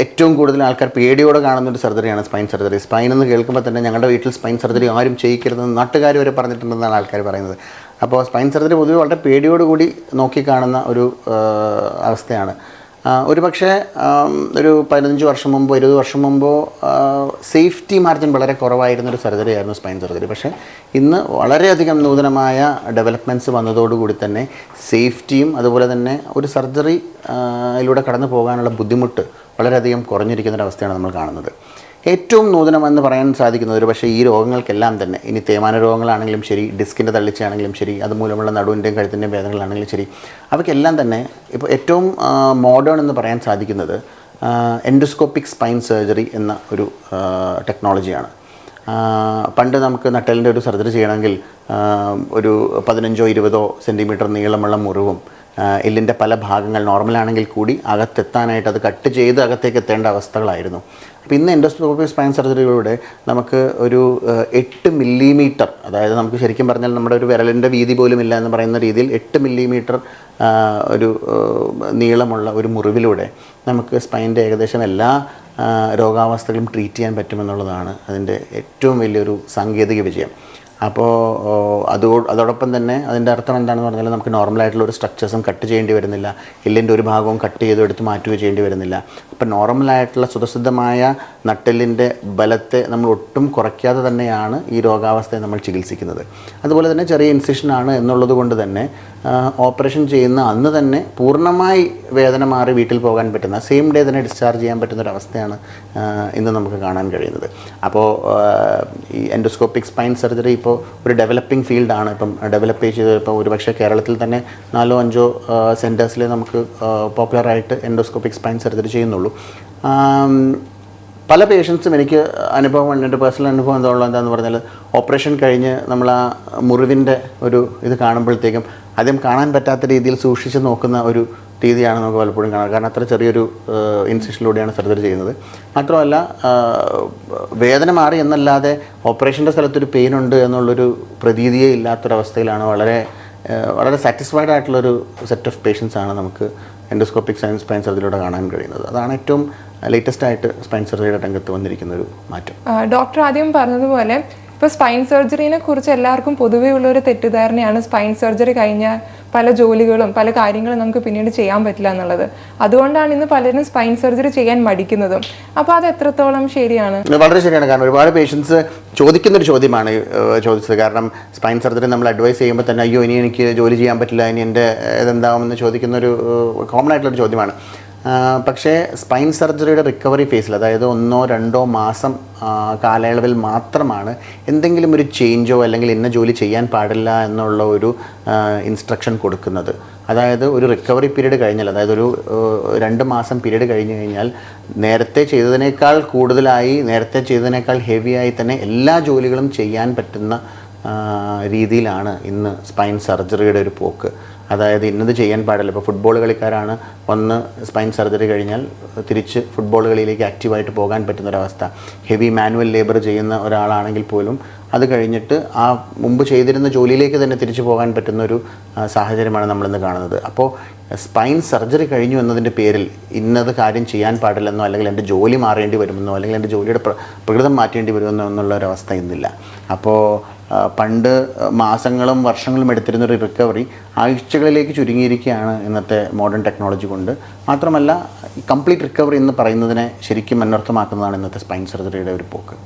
ഏറ്റവും കൂടുതൽ ആൾക്കാർ പേടിയോടെ കാണുന്ന ഒരു സർജറിയാണ് സ്പൈൻ സർജറി. സ്പൈൻ എന്ന് കേൾക്കുമ്പോൾ തന്നെ ഞങ്ങളുടെ വീട്ടിൽ സ്പൈൻ സർജറി ആരും ചെയ്യിക്കരുതെന്ന് നാട്ടുകാർ വരെ പറഞ്ഞിട്ടുണ്ടെന്നാണ് ആൾക്കാർ പറയുന്നത്. അപ്പോൾ സ്പൈൻ സർജറി പൊതുവെ വളരെ പേടിയോടുകൂടി നോക്കിക്കാണുന്ന ഒരു അവസ്ഥയാണ്. ഒരു പക്ഷേ ഒരു 15 വർഷം മുമ്പോ 20 വർഷം മുമ്പോ സേഫ്റ്റി മാർജിൻ വളരെ കുറവായിരുന്നൊരു സർജറി ആയിരുന്നു സ്പൈൻ സർജറി. പക്ഷേ ഇന്ന് വളരെയധികം നൂതനമായ ഡെവലപ്മെൻറ്റ്സ് വന്നതോടുകൂടി തന്നെ സേഫ്റ്റിയും അതുപോലെ തന്നെ ഒരു സർജറിയിലൂടെ കടന്നു പോകാനുള്ള ബുദ്ധിമുട്ട് വളരെയധികം കുറഞ്ഞിരിക്കുന്നൊരവസ്ഥയാണ് നമ്മൾ കാണുന്നത്. ഏറ്റവും നൂതനമെന്ന് പറയാൻ സാധിക്കുന്നത് ഒരു പക്ഷേ ഈ രോഗങ്ങൾക്കെല്ലാം തന്നെ, ഇനി തേയ്മാന രോഗങ്ങളാണെങ്കിലും ശരി, ഡിസ്കിൻ്റെ തള്ളിച്ചയാണെങ്കിലും ശരി, അതുമൂലമുള്ള നടുവിൻ്റെയും കഴുത്തിൻ്റെയും വേദനകളാണെങ്കിലും ശരി, അവയ്ക്കെല്ലാം തന്നെ ഇപ്പോൾ ഏറ്റവും മോഡേൺ എന്ന് പറയാൻ സാധിക്കുന്നത് എൻഡോസ്കോപ്പിക് സ്പൈൻ സർജറി എന്ന ഒരു ടെക്നോളജിയാണ്. പണ്ട് നമുക്ക് നട്ടെല്ലിൻ്റെ ഒരു സർജറി ചെയ്യണമെങ്കിൽ ഒരു 15-20 സെൻറ്റിമീറ്റർ നീളമുള്ള മുറിവും എല്ലിൻ്റെ പല ഭാഗങ്ങൾ നോർമലാണെങ്കിൽ കൂടി അകത്തെത്താനായിട്ട് അത് കട്ട് ചെയ്ത് അകത്തേക്ക് എത്തേണ്ട അവസ്ഥകളായിരുന്നു. അപ്പോൾ ഇന്ന് എൻഡോസ്കോപ്പിക് സ്പൈൻ സർജറികളിലൂടെ നമുക്ക് ഒരു 8 മില്ലിമീറ്റർ, അതായത് നമുക്ക് ശരിക്കും പറഞ്ഞാൽ നമ്മുടെ ഒരു വിരലിൻ്റെ വീതി പോലും ഇല്ല എന്ന് പറയുന്ന രീതിയിൽ 8 മില്ലിമീറ്റർ ഒരു നീളമുള്ള ഒരു മുറിവിലൂടെ നമുക്ക് സ്പൈൻ്റെ ഏകദേശം എല്ലാ രോഗാവസ്ഥകളും ട്രീറ്റ് ചെയ്യാൻ പറ്റുമെന്നുള്ളതാണ് അതിൻ്റെ ഏറ്റവും വലിയൊരു സാങ്കേതിക വിജയം. അപ്പോൾ അതോടൊപ്പം തന്നെ അതിൻ്റെ അർത്ഥം എന്താണെന്ന് പറഞ്ഞാൽ നമുക്ക് നോർമലായിട്ടുള്ള ഒരു സ്ട്രക്ചേഴ്സും കട്ട് ചെയ്യേണ്ടി വരുന്നില്ല, എല്ലിൻ്റെ ഒരു ഭാഗവും കട്ട് ചെയ്തെടുത്ത് മാറ്റുകയോ ചെയ്യേണ്ടി വരുന്നില്ല. അപ്പോൾ നോർമലായിട്ടുള്ള സ്വതസിദ്ധമായ നട്ടെല്ലിൻ്റെ ബലത്തെ നമ്മൾ ഒട്ടും കുറയ്ക്കാതെ തന്നെയാണ് ഈ രോഗാവസ്ഥയെ നമ്മൾ ചികിത്സിക്കുന്നത്. അതുപോലെ തന്നെ ചെറിയ ഇൻസിഷനാണ് എന്നുള്ളത് കൊണ്ട് തന്നെ ഓപ്പറേഷൻ ചെയ്യുന്ന അന്ന് തന്നെ പൂർണ്ണമായി വേദന മാറി വീട്ടിൽ പോകാൻ പറ്റുന്ന, സെയിം ഡേ തന്നെ ഡിസ്ചാർജ് ചെയ്യാൻ പറ്റുന്നൊരവസ്ഥയാണ് ഇന്ന് നമുക്ക് കാണാൻ കഴിയുന്നത്. അപ്പോൾ ഈ എൻഡോസ്കോപ്പിക് സ്പൈൻ സർജറി ഇപ്പോൾ ഒരു ഡെവലപ്പിംഗ് ഫീൽഡാണ്. ഇപ്പം ഡെവലപ്പ് ചെയ്ത് ഇപ്പോൾ ഒരുപക്ഷെ കേരളത്തിൽ തന്നെ 4-5 സെൻറ്റേഴ്സിൽ നമുക്ക് പോപ്പുലറായിട്ട് എൻഡോസ്കോപ്പിക് സ്പൈൻ സർജറി ചെയ്യുന്നുള്ളൂ. പല പേഷ്യൻസും എനിക്ക് എൻ്റെ പേഴ്സണൽ അനുഭവം എന്താണെന്ന് പറഞ്ഞാൽ ഓപ്പറേഷൻ കഴിഞ്ഞ് നമ്മൾ ആ മുറിവിൻ്റെ ഒരു ഇത് കാണുമ്പോഴത്തേക്കും ആദ്യം കാണാൻ പറ്റാത്ത രീതിയിൽ സൂക്ഷിച്ച് നോക്കുന്ന ഒരു രീതിയാണ് നമുക്ക് പലപ്പോഴും കാണാറ്. കാരണം അത്ര ചെറിയൊരു ഇൻസിഷനിലൂടെയാണ് സർജറി ചെയ്യുന്നത്. മാത്രമല്ല വേദന മാറി എന്നല്ലാതെ ഓപ്പറേഷൻ്റെ സ്ഥലത്തൊരു പെയിനുണ്ട് എന്നുള്ളൊരു പ്രതീതിയേ ഇല്ലാത്തൊരവസ്ഥയിലാണ് വളരെ സാറ്റിസ്ഫൈഡ് ആയിട്ടുള്ളൊരു സെറ്റ് ഓഫ് പേഷ്യൻസാണ് നമുക്ക് എൻഡോസ്കോപ്പിക് സ്പൈൻ സർജറിയിലൂടെ കാണാൻ കഴിയുന്നത്. അതാണ് ഏറ്റവും ലേറ്റസ്റ്റ് ആയിട്ട് സ്പൈൻ സർജറിയുടെ രംഗത്ത് വന്നിരിക്കുന്ന ഒരു മാറ്റം. ഡോക്ടർ ആദ്യം പറഞ്ഞതുപോലെ ഇപ്പോൾ സ്പൈൻ സർജറിനെ കുറിച്ച് എല്ലാവർക്കും പൊതുവേ ഉള്ളൊരു തെറ്റിദ്ധാരണയാണ് സ്പൈൻ സർജറി കഴിഞ്ഞാൽ പല ജോലികളും പല കാര്യങ്ങളും നമുക്ക് പിന്നീട് ചെയ്യാൻ പറ്റില്ല എന്നുള്ളത്. അതുകൊണ്ടാണ് ഇന്ന് പലരും സ്പൈൻ സർജറി ചെയ്യാൻ മടിക്കുന്നതും. അപ്പോൾ അത് എത്രത്തോളം ശരിയാണ്? വളരെ ശരിയാണ്. കാരണം ഒരുപാട് പേഷ്യൻസ് ചോദിക്കുന്നൊരു ചോദ്യമാണ് ചോദിച്ചത്. കാരണം സ്പൈൻ സർജറി നമ്മൾ അഡ്വൈസ് ചെയ്യുമ്പോൾ തന്നെ അയ്യോ ഇനി എനിക്ക് ജോലി ചെയ്യാൻ പറ്റില്ല, ഇനി എൻ്റെ ഇതെന്താവുമെന്ന് ചോദിക്കുന്നൊരു കോമൺ ആയിട്ടുള്ളൊരു ചോദ്യമാണ്. പക്ഷേ സ്പൈൻ സർജറിയുടെ റിക്കവറി ഫേസിൽ, അതായത് 1-2 മാസം കാലയളവിൽ മാത്രമാണ് എന്തെങ്കിലും ഒരു ചേഞ്ചോ അല്ലെങ്കിൽ ഇന്ന ജോലി ചെയ്യാൻ പാടില്ല എന്നുള്ള ഒരു ഇൻസ്ട്രക്ഷൻ കൊടുക്കുന്നത്. അതായത് ഒരു റിക്കവറി പീരീഡ് കഴിഞ്ഞാൽ, അതായത് ഒരു 2 മാസം പീരീഡ് കഴിഞ്ഞ് കഴിഞ്ഞാൽ നേരത്തെ ചെയ്തതിനേക്കാൾ കൂടുതലായി, നേരത്തെ ചെയ്തതിനേക്കാൾ ഹെവിയായി തന്നെ എല്ലാ ജോലികളും ചെയ്യാൻ പറ്റുന്ന രീതിയിലാണ് ഇന്ന് സ്പൈൻ സർജറിയുടെ ഒരു പോക്ക്. അതായത് ഇന്നത് ചെയ്യാൻ പാടില്ല. ഇപ്പോൾ ഫുട്ബോൾ കളിക്കാരാണ്, വന്ന് സ്പൈൻ സർജറി കഴിഞ്ഞാൽ തിരിച്ച് ഫുട്ബോൾ കളിയിലേക്ക് ആക്റ്റീവായിട്ട് പോകാൻ പറ്റുന്നൊരവസ്ഥ. ഹെവി മാനുവൽ ലേബർ ചെയ്യുന്ന ഒരാളാണെങ്കിൽ പോലും അത് കഴിഞ്ഞിട്ട് ആ മുമ്പ് ചെയ്തിരുന്ന ജോലിയിലേക്ക് തന്നെ തിരിച്ചു പോകാൻ പറ്റുന്നൊരു സാഹചര്യമാണ് നമ്മളിന്ന് കാണുന്നത്. അപ്പോൾ സ്പൈൻ സർജറി കഴിഞ്ഞു എന്നതിൻ്റെ പേരിൽ ഇന്നത് കാര്യം ചെയ്യാൻ പാടില്ലെന്നോ അല്ലെങ്കിൽ എൻ്റെ ജോലി മാറേണ്ടി വരുമെന്നോ അല്ലെങ്കിൽ എൻ്റെ ജോലിയുടെ പ്രകൃതം മാറ്റേണ്ടി വരുമെന്നോ എന്നുള്ളൊരവസ്ഥ ഇന്നില്ല. അപ്പോൾ പണ്ട് മാസങ്ങളും വർഷങ്ങളും എടുത്തിരുന്നൊരു റിക്കവറി ആഴ്ചകളിലേക്ക് ചുരുങ്ങിയിരിക്കുകയാണ് ഇന്നത്തെ മോഡേൺ ടെക്നോളജി കൊണ്ട്. മാത്രമല്ല കംപ്ലീറ്റ് റിക്കവറി എന്ന് പറയുന്നതിനെ ശരിക്കും അന്വർത്ഥമാക്കുന്നതാണ് ഇന്നത്തെ സ്പൈൻ സർജറിയുടെ ഒരു പോക്ക്.